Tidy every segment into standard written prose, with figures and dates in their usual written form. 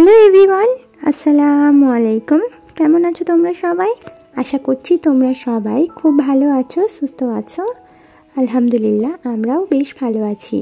Hello everyone, আসসালামু আলাইকুম। কেমন আছো তোমরা সবাই? আশা করছি তোমরা সবাই খুব ভালো আছো, সুস্থ আছো। আলহামদুলিল্লাহ, আমরাও বেশ ভালো আছি।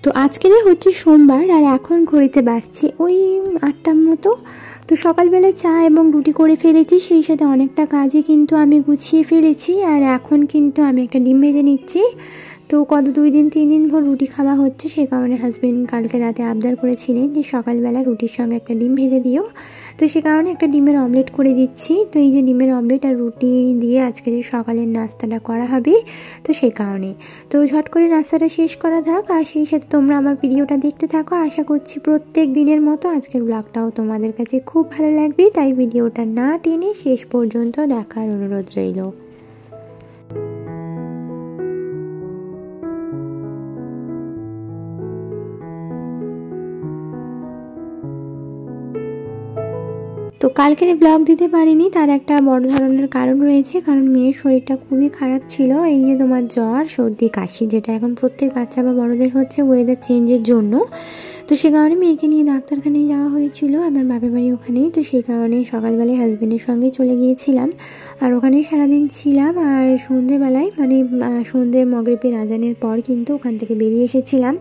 তো আজকের হচ্ছে সোমবার, আর এখন ঘড়িতে বাজছে ওই 8টার মতো। তো সকালবেলা চা এবং রুটি করে ফেলেছি, সেই সাথে অনেকটা কাজই কিন্তু আমি গুছিয়ে ফেলেছি। আর এখন কিন্তু আমি একটা ডিম ভেজে নিচ্ছি। তো 2-3 দিন ভর রুটি খাওয়া হচ্ছে, সে কারণে হাজবেন্ড কালকে রাতে আবদার করেছিলেন যে সকালবেলা রুটির সঙ্গে একটা ডিম ভেজে দিও। তো সে কারণে একটা ডিমের অমলেট করে দিচ্ছি। তো এই যে ডিমের অমলেট আর রুটি দিয়ে আজকের সকালের নাস্তাটা করা হবে, তো সে কারণে তো ঝট করে নাস্তাটা শেষ করা থাক। আর সেই সাথে তোমরা আমার ভিডিওটা দেখতে থাকো। আশা করছি প্রত্যেক দিনের মতো আজকের ব্লগটাও তোমাদের কাছে খুব ভালো লাগবে, তাই ভিডিওটা না টেনে শেষ পর্যন্ত দেখার অনুরোধ রইল। তো কালকের ব্লগ দিতে পারিনি, তার একটা বড় ধরনের কারণ রয়েছে। কারণ মেয়ের শরীরটা খুবই খারাপ ছিল। এই যে তোমার জ্বর, সর্দি, কাশি, যেটা এখন প্রত্যেক বাচ্চা বা বড়দের হচ্ছে ওয়েদার চেঞ্জের জন্য। তো সে কারণে মেয়েকে নিয়ে ডাক্তারখানায় যাওয়া হয়েছিল, আমার বাপের বাড়ি ওখানেই। তো সেই কারণে সকালবেলায় হাজব্যান্ডের সঙ্গে চলে গিয়েছিলাম, আর ওখানেই সারাদিন ছিলাম। আর সন্ধেবেলায় সন্ধে মগরিবের আজানের পর কিন্তু ওখান থেকে বেরিয়ে এসেছিলাম,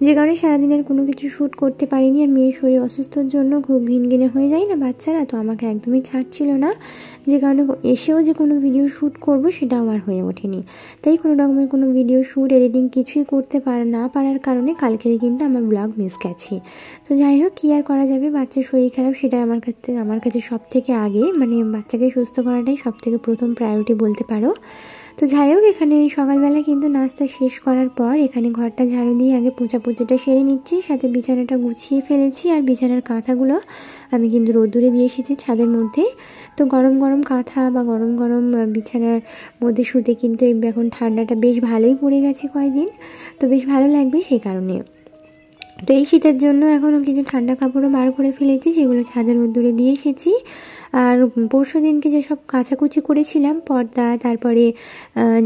যে কারণে সারাদিনের কোনো কিছু শ্যুট করতে পারিনি। আর মেয়ের শরীর অসুস্থর জন্য খুব ঘিনঘিনে হয়ে যায় না বাচ্চারা, তো আমাকে একদমই ছাড়ছিল না, যে কারণে এসেও যে কোনো ভিডিও শ্যুট করব সেটাও আর হয়ে ওঠেনি। তাই কোনো রকমের কোনো ভিডিও শ্যুট, এডিটিং কিছুই করতে না পারার কারণে কালকেরে কিন্তু আমার ব্লগ মিস গেছে। তো যাই হোক, কী আর করা যাবে, বাচ্চার শরীর খারাপ, সেটা আমার কাছে সব থেকে আগে, মানে বাচ্চাকে সুস্থ করাটাই সব থেকে প্রথম প্রায়োরিটি বলতে পারো। তো যাই হোক, এখানে সকালবেলা কিন্তু নাস্তা শেষ করার পর এখানে ঘরটা ঝাড়ু দিয়ে আগে পোঁচাটা সেরে নিচ্ছি, সাথে বিছানাটা গুছিয়ে ফেলেছি। আর বিছানার কাঁথাগুলো আমি কিন্তু রোদ্দুরে দিয়ে এসেছি ছাদের মধ্যে। তো গরম গরম কাঁথা বা গরম গরম বিছানার মধ্যে শুতে কিন্তু এখন ঠান্ডাটা বেশ ভালোই পড়ে গেছে কয়েকদিন, তো বেশ ভালো লাগবে সেই কারণে। তো এই শীতের জন্য এখনও কিছু ঠান্ডা কাপড়ও বার করে ফেলেছি, সেগুলো ছাদের রোদ্দুরে দিয়ে এসেছি। আর পরশু দিনকে যেসব কাচাকুচি করেছিলাম, পর্দা, তারপরে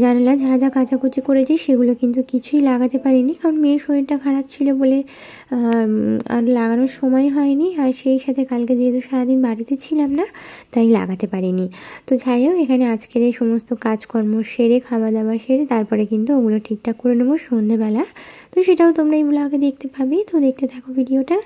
জানালা, যা যা কাচাকুচি করেছি সেগুলো কিন্তু কিছুই লাগাতে পারিনি, কারণ মেয়ের শরীরটা খারাপ ছিল বলে আর লাগানোর সময় হয়নি। আর সেই সাথে কালকে যেহেতু সারাদিন বাড়িতে ছিলাম না, তাই লাগাতে পারিনি। তো যাই হোক, এখানে আজকের এই সমস্ত কাজকর্ম সেরে, খাওয়া দাওয়া সেরে, তারপরে কিন্তু ওগুলো ঠিকঠাক করে নেবো সন্ধেবেলা। তো সেটাও তোমরা এই ব্লগে দেখতে পাবে, তো দেখতে থাকো ভিডিওটা।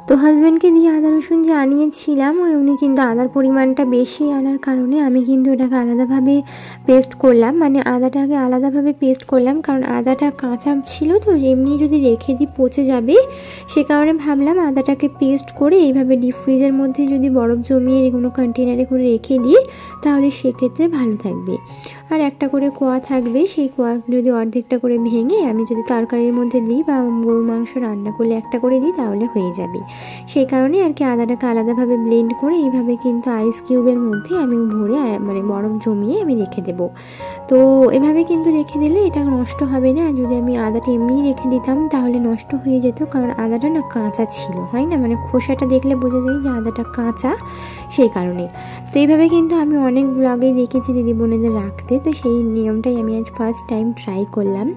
তো হাজব্যান্ডকে দিয়ে আদা রসুন যে আনিয়েছিলাম, উনি কিন্তু আদার পরিমাণটা বেশি আনার কারণে আমি কিন্তু ওটাকে আলাদাভাবে পেস্ট করলাম, মানে আদাটাকে আলাদাভাবে পেস্ট করলাম, কারণ আদাটা কাঁচা ছিল, তো এমনি যদি রেখে দিই পচে যাবে। সে কারণে ভাবলাম আদাটাকে পেস্ট করে এইভাবে ডিপ ফ্রিজের মধ্যে যদি বরফ জমিয়ে কোনো কন্টেনারে করে রেখে দিই, তাহলে সেক্ষেত্রে ভালো থাকবে। আর একটা করে কোয়া থাকবে, সেই কোয়া যদি অর্ধেকটা করে ভেঙে আমি যদি তরকারির মধ্যে দিই বা গরুর মাংস রান্না করলে একটা করে দিই, তাহলে হয়ে যাবে। সেই কারণে আর কি আদাটাকে আলাদাভাবে ব্লেন্ড করে এইভাবে কিন্তু আইস কিউবের মধ্যে আমি ভরে, মানে বরফ জমিয়ে আমি রেখে দেবো। তো এভাবে কিন্তু রেখে দিলে এটা নষ্ট হবে না। যদি আমি আদাটা এমনি রেখে দিতাম তাহলে নষ্ট হয়ে যেত, কারণ আদাটা না কাঁচা ছিল, হয় না, মানে খোসাটা দেখলে বোঝা যায় যে আদাটা কাঁচা, সেই কারণে। তো এইভাবে কিন্তু আমি অনেক ব্লগেই দেখেছি দিদি বোনেদের রাখতে, তো সেই নিয়মটাই আমি আজ ফার্স্ট টাইম ট্রাই করলাম।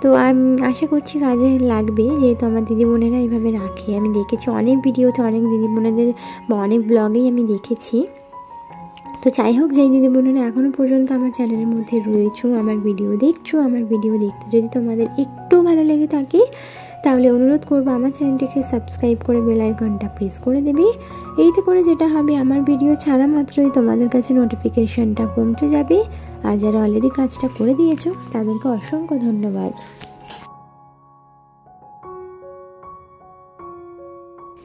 তো আমি আশা করছি কাজে লাগবে, যেহেতু আমার দিদি বোনেরা এইভাবে রাখে। আমি দেখেছি অনেক ভিডিওতে, অনেক দিদি বোনেদের বা অনেক ব্লগেই আমি দেখেছি। তো যাই হোক, যেই দিদি বোনেরা এখনও পর্যন্ত আমার চ্যানেলের মধ্যে রয়েছো, আমার ভিডিও দেখছো, আমার ভিডিও দেখতে যদি তোমাদের একটু ভালো লেগে থাকে, তাহলে অনুরোধ করবো আমার চ্যানেলটিকে সাবস্ক্রাইব করে বেল আইকনটা প্রেস করে দেবে। এইতে করে যেটা হবে, আমার ভিডিও ছাড়া মাত্রই তোমাদের কাছে নোটিফিকেশনটা পৌঁছে যাবে। আর যারা অলরেডি কাজটা করে দিয়েছো তাদেরকে অসংখ্য ধন্যবাদ।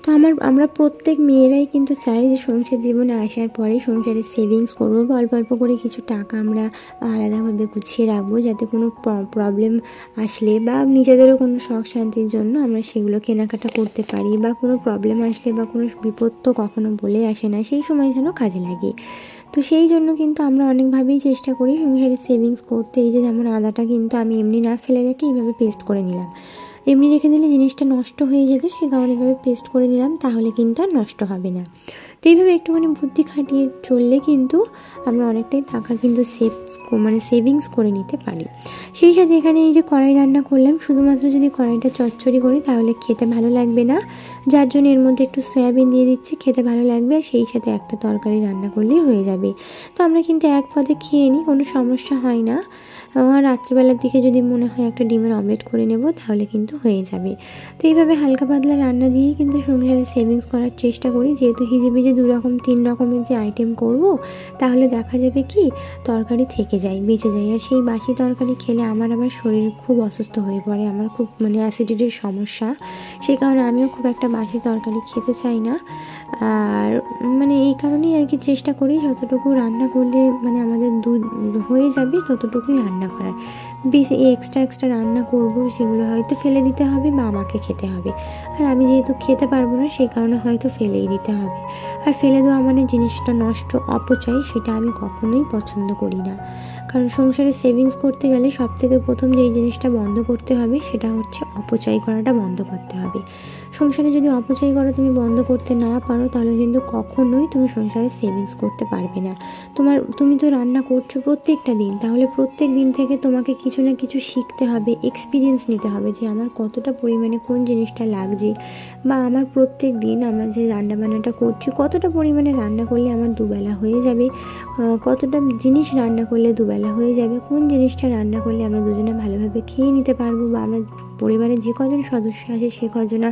তো আমরা প্রত্যেক মেয়েরাই কিন্তু চাই যে সংসার জীবনে আসার পরে সংসারে সেভিংস করবো বা অল্প অল্প করে কিছু টাকা আমরা আলাদাভাবে গুছিয়ে রাখবো, যাতে কোনো প্রবলেম আসলে বা নিজেদেরও কোনো শখ শান্তির জন্য আমরা সেগুলো কেনাকাটা করতে পারি, বা কোনো প্রবলেম আসলে বা কোনো বিপদ তো কখনো বলে আসে না, সেই সময় যেন কাজে লাগে। তো সেই জন্য কিন্তু আমরা অনেকভাবেই চেষ্টা করি সংসারে সেভিংস করতে। এই যে যেমন আদাটা কিন্তু আমি এমনি না ফেলে রেখে এইভাবে পেস্ট করে নিলাম, এমনি রেখে দিলে জিনিসটা নষ্ট হয়ে যেত, সে কারণে এভাবে পেস্ট করে নিলাম, তাহলে কিন্তু আর নষ্ট হবে না। তো এইভাবে একটুখানি বুদ্ধি খাটিয়ে চললে কিন্তু আমরা অনেকটাই টাকা কিন্তু সেভিংস করে নিতে পারি। সেই সাথে এখানে এই যে কড়াই রান্না করলাম, শুধুমাত্র যদি কড়াইটা চচ্চড়ি করি তাহলে খেতে ভালো লাগবে না, যার জন্য এর মধ্যে একটু সয়াবিন দিয়ে দিচ্ছি, খেতে ভালো লাগবে। আর সেই সাথে একটা তরকারি রান্না করলেই হয়ে যাবে। তো আমরা কিন্তু এক পদে খেয়ে নিই, কোনো সমস্যা হয় না। আর রাত্রিবেলার দিকে যদি মনে হয় একটা ডিমের অমলেট করে নেব তাহলে কিন্তু হয়ে যাবে। তো এইভাবে হালকা পাতলা রান্না দিয়েই কিন্তু সংসারে সেভিংস করার চেষ্টা করি, যেহেতু হিজিবিজি 2 রকম 3 রকমের যে আইটেম করব, তাহলে দেখা যাবে কি তরকারি থেকে যায়, বেঁচে যায়। আর সেই বাসি তরকারি খেলে আমার আবার শরীর খুব অসুস্থ হয়ে পড়ে, আমার খুব অ্যাসিডিটির সমস্যা, সেই কারণে আমিও খুব একটা বাসি তরকারি খেতে চাই না। আর এই কারণেই আর কি চেষ্টা করি যতটুকু রান্না করলে আমাদের হয়ে যাবে ততটুকুই রান্না করার। বেশি এক্সট্রা রান্না করব সেগুলো হয়তো ফেলে দিতে হবে বা আমাকে খেতে হবে, আর আমি যেহেতু খেতে পারবো না সেই কারণে হয়তো ফেলেই দিতে হবে। আর ফেলে দেওয়া জিনিসটা নষ্ট, অপচয়, সেটা আমি কখনোই পছন্দ করি না। কারণ সংসারে সেভিংস করতে গেলে সবথেকে প্রথম যেই জিনিসটা বন্ধ করতে হবে সেটা হচ্ছে অপচয় করাটা বন্ধ করতে হবে। সংসারে যদি অপচয় করা তুমি বন্ধ করতে না পারো তাহলে কিন্তু কখনোই তুমি সংসারে সেভিংস করতে পারবে না। তুমি তো রান্না করছো প্রত্যেকটা দিন, তাহলে প্রত্যেক দিন থেকে তোমাকে কিছু না কিছু শিখতে হবে, এক্সপিরিয়েন্স নিতে হবে যে আমার কতটা পরিমাণে কোন জিনিসটা লাগছে, বা আমার প্রত্যেক দিন আমার যে রান্নাবান্নাটা করছি কতটা পরিমাণে রান্না করলে আমার দুবেলা হয়ে যাবে, কতটা জিনিস রান্না করলে দুবেলা হয়ে যাবে, কোন জিনিসটা রান্না করলে আমরা দুজনে ভালোভাবে খেয়ে নিতে পারবো, বা আমরা পরিবারের যে কজন সদস্য আছে সে কজনা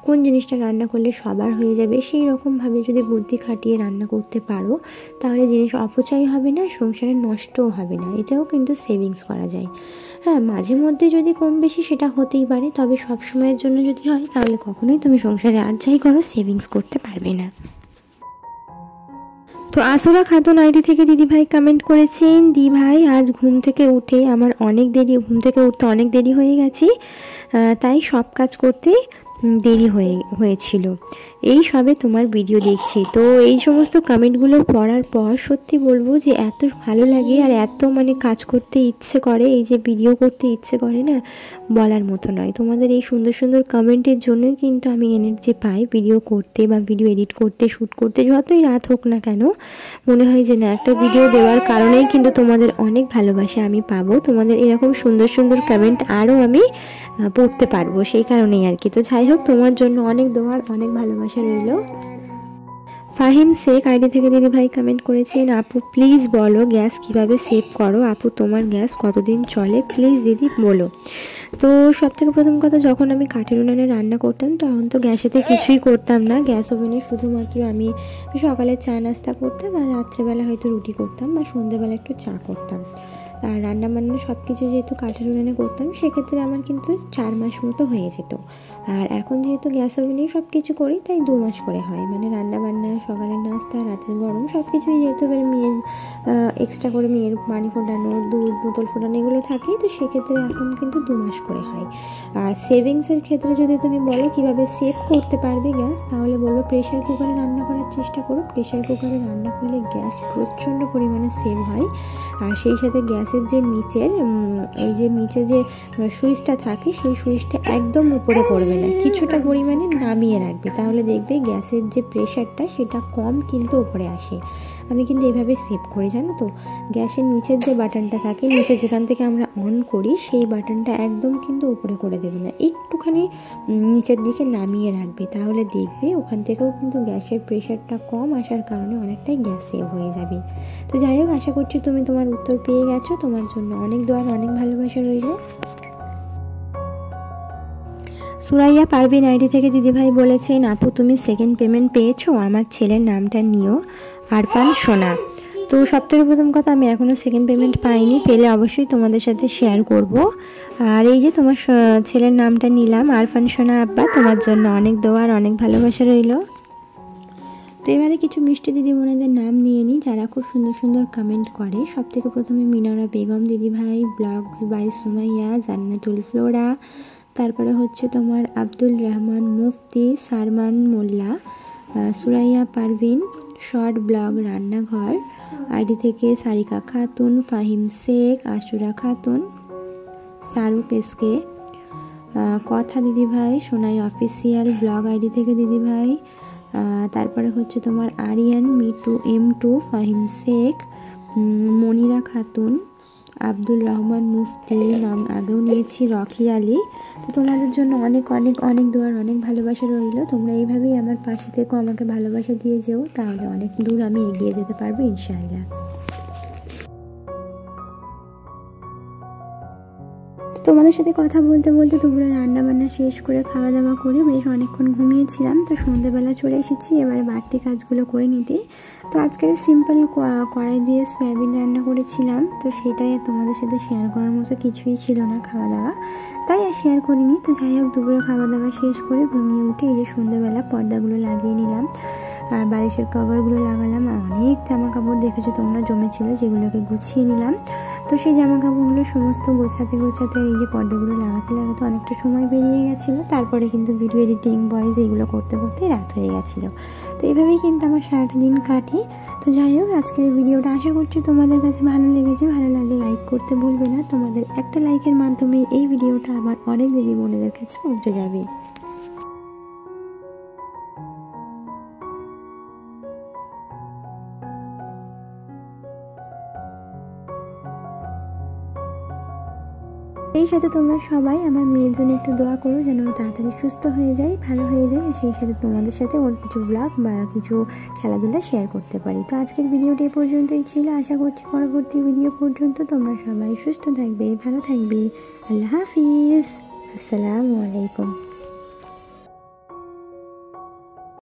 কোন জিনিসটা রান্না করলে সবার হয়ে যাবে, সেই রকমভাবে যদি বুদ্ধি খাটিয়ে রান্না করতে পারো তাহলে জিনিস অপচয় হবে না, সংসারে নষ্টও হবে না, এতেও কিন্তু সেভিংস করা যায়। হ্যাঁ, মাঝে মধ্যে যদি কম বেশি সেটা হতেই পারে, তবে সব সময়ের জন্য যদি হয় তাহলে কখনোই তুমি সংসারে আর যাই করো সেভিংস করতে পারবে না। তো আসরা খাতুন আইডি থেকে দিদিভাই কমেন্ট করেছেন, দি ভাই আজ ঘুম থেকে উঠে আমার ঘুম থেকে উঠতে অনেক দেরি হয়ে গেছে, তাই সব কাজ করতে দেরি হয়েছিল, এই সবে তোমার ভিডিও দেখছি। তো এই সমস্ত কমেন্টগুলো পড়ার পর সত্যি বলবো যে এত ভালো লাগে আর এত কাজ করতে ইচ্ছে করে, এই যে ভিডিও করতে ইচ্ছে করে না, বলার মতো নয়। তোমাদের এই সুন্দর সুন্দর কমেন্টের জন্যই কিন্তু আমি এনার্জি পাই ভিডিও করতে বা ভিডিও এডিট করতে, শ্যুট করতে, যতই রাত হোক না কেন মনে হয় যে না, একটা ভিডিও দেওয়ার কারণেই কিন্তু তোমাদের অনেক ভালোবাসা আমি পাবো, তোমাদের এরকম সুন্দর সুন্দর কমেন্ট আরও আমি পড়তে পারবো, সেই কারণেই আর কি। তো যাই হোক, তোমার জন্য অনেক দোয়ার, অনেক ভালোবাসা রইল। ফাহিম শেখ আইডি থেকে দিদিভাই কমেন্ট করেছেন, আপু প্লিজ বলো গ্যাস কিভাবে সেভ করো, আপু তোমার গ্যাস কতদিন চলে, প্লিজ দিদি বলো। তো সব থেকে প্রথম কথা, যখন আমি কাঠের উনানে রান্না করতাম তখন তো গ্যাসেতে কিছুই করতাম না, গ্যাস ওভেনে শুধুমাত্র আমি সকালে চা নাস্তা করতাম, আর রাত্রেবেলা হয়তো রুটি করতাম বা সন্ধ্যেবেলা একটু চা করতাম। আর রান্নাবান্না সব কিছু যেহেতু কাঠের উনানে করতাম সেক্ষেত্রে আমার কিন্তু 4 মাস মতো হয়ে যেত। আর এখন যেহেতু গ্যাস ওভেনেই সব কিছু করি তাই 2 মাস করে হয়, রান্নাবান্না, সকালের নাস্তা, রাতের গরম সব কিছুই যেহেতু এবার মেয়ের এক্সট্রা করে মেয়ের পানি ফোটানো, দুধ বোতল ফোটানো এগুলো থাকেই, তো সেক্ষেত্রে এখন কিন্তু 2 মাস করে হয়। আর সেভিংসের ক্ষেত্রে যদি তুমি বলো কীভাবে সেভ করতে পারবে গ্যাস, তাহলে বলবো প্রেশার কুকারে রান্না করার চেষ্টা করো। প্রেশার কুকারে রান্না করলে গ্যাস প্রচণ্ড পরিমাণে সেভ হয়। আর সেই সাথে গ্যাসের যে নিচে যে সুইচটা থাকে সেই সুইচটা একদম উপরে করবে না, কিছুটা পরিমাণে নামিয়ে রাখবে, তাহলে দেখবে গ্যাসের যে প্রেশারটা সেটা কম কিন্তু উপরে আসে। আমি কিন্তু এভাবে সেভ করি, জানো তো। গ্যাসের নিচের যে বাটনটা থাকে, নিচে যেখান থেকে আমরা অন করি সেই বাটনটা একদম কিন্তু উপরে করে দেবে না, একটুখানি নিচের দিকে নামিয়ে রাখবে, তাহলে দেখবে ওখান থেকেও কিন্তু গ্যাসের প্রেশারটা কম আসার কারণে অনেকটাই গ্যাস সেভ হয়ে যাবে। তো যাই হোক, আশা করছি তুমি তোমার উত্তর পেয়ে গেছো, তোমার জন্য অনেক দোয়া, অনেক ভালোবাসা রইল। সুরাইয়া পারভিন আইডি থেকে দিদিভাই বলেছেন, আপু তুমি সেকেন্ড পেমেন্ট পেয়েছো, আমার ছেলের নামটা নিও আরফান সোনা। তো সবথেকে প্রথম কথা, আমি এখনও সেকেন্ড পেমেন্ট পাইনি, পেলে অবশ্যই তোমাদের সাথে শেয়ার করব। আর এই যে তোমার ছেলের নামটা নিলাম, আরফান সোনা আব্বা, তোমার জন্য অনেক দোয়া আর অনেক ভালোবাসা রইল। তো এবারে কিছু মিষ্টি দিদি বোনেদের নাম নিয়ে নিই যারা খুব সুন্দর সুন্দর কমেন্ট করে। সবথেকে প্রথমে মিনারা বেগম দিদিভাই, blogs by Sumaiya, Jannatul Flora, তারপরে হচ্ছে তোমার আব্দুল রহমান মুফতি, সারমান মোল্লা, সুরাইয়া পারভিন, শর্ট ব্লগ রান্নাঘর আইডি থেকে সারিকা খাতুন, ফাহিম শেখ, আশুরা খাতুন, শাহরুখ এসকে, কথা দিদিভাই, সোনাই অফিসিয়াল ব্লগ আইডি থেকে দিদিভাই, তারপরে হচ্ছে তোমার আরিয়ান মিটু M2, ফাহিম শেখ, মনিরা খাতুন, আব্দুল রহমান মুফতি, নাম আগেও নিয়েছি, রকি আলী। তো তোমাদের জন্য অনেক অনেক অনেক দোয়ার অনেক ভালোবাসা রইল। তোমরা এইভাবেই আমার পাশে থেকো, আমাকে ভালোবাসা দিয়ে যেও, তাহলে অনেক দূর আমি এগিয়ে যেতে পারবো ইনশাআল্লাহ। তোমাদের সাথে কথা বলতে বলতে দুপুরে রান্না বান্না শেষ করে খাওয়া দাওয়া করে বেশ অনেকক্ষণ ঘুমিয়েছিলাম। তো সন্ধ্যেবেলা চলে এসেছি এবারে বাড়তি কাজগুলো করে নিতে। তো আজকের সিম্পল কড়াই দিয়ে সয়াবিন রান্না করেছিলাম, তো সেটাই তোমাদের সাথে শেয়ার করার মতো কিছুই ছিল না খাওয়া দাওয়া, তাই আর শেয়ার করিনি। তো যাই হোক, দুপুরে খাওয়া দাওয়া শেষ করে ঘুমিয়ে উঠে এই যে সন্ধ্যেবেলা পর্দাগুলো লাগিয়ে নিলাম আর বালিশের কভারগুলো লাগালাম। আর অনেক জামা কাপড় দেখেছো তোমরা জমেছিল, যেগুলোকে গুছিয়ে নিলাম। তো সেই জামা কাপড়গুলো সমস্ত গোছাতে গোছাতে এই যে পর্দাগুলো লাগাতে লাগাতে অনেকটা সময় বেরিয়ে গেছিলো। তারপরে কিন্তু ভিডিও এডিটিং ভয়েস এগুলো করতে করতে রাত হয়ে গেছিলো। তো এইভাবেই কিন্তু আমার সারাটা দিন কাটে। তো যাই হোক, আজকের ভিডিওটা আশা করছি তোমাদের কাছে ভালো লেগেছে। ভালো লাগলে লাইক করতে ভুলবে না, তোমাদের একটা লাইকের মাধ্যমে এই ভিডিওটা আমার অনেক দিদি বোনেদের কাছে পৌঁছে যাবে। সেই সাথে তোমরা সবাই আমার মেয়ের জন্য একটু দোয়া করো যেন ও তাড়াতাড়ি সুস্থ হয়ে যায়, ভালো হয়ে যায়, আর সেই সাথে তোমাদের সাথে ওর কিছু ব্লগ বা কিছু খেলাধুলা শেয়ার করতে পারি। তো আজকের ভিডিওটা এই পর্যন্তই ছিল। আশা করছি পরবর্তী ভিডিও পর্যন্ত তোমরা সবাই সুস্থ থাকবে, ভালো থাকবে। আল্লাহ হাফিজ, আসসালামু আলাইকুম।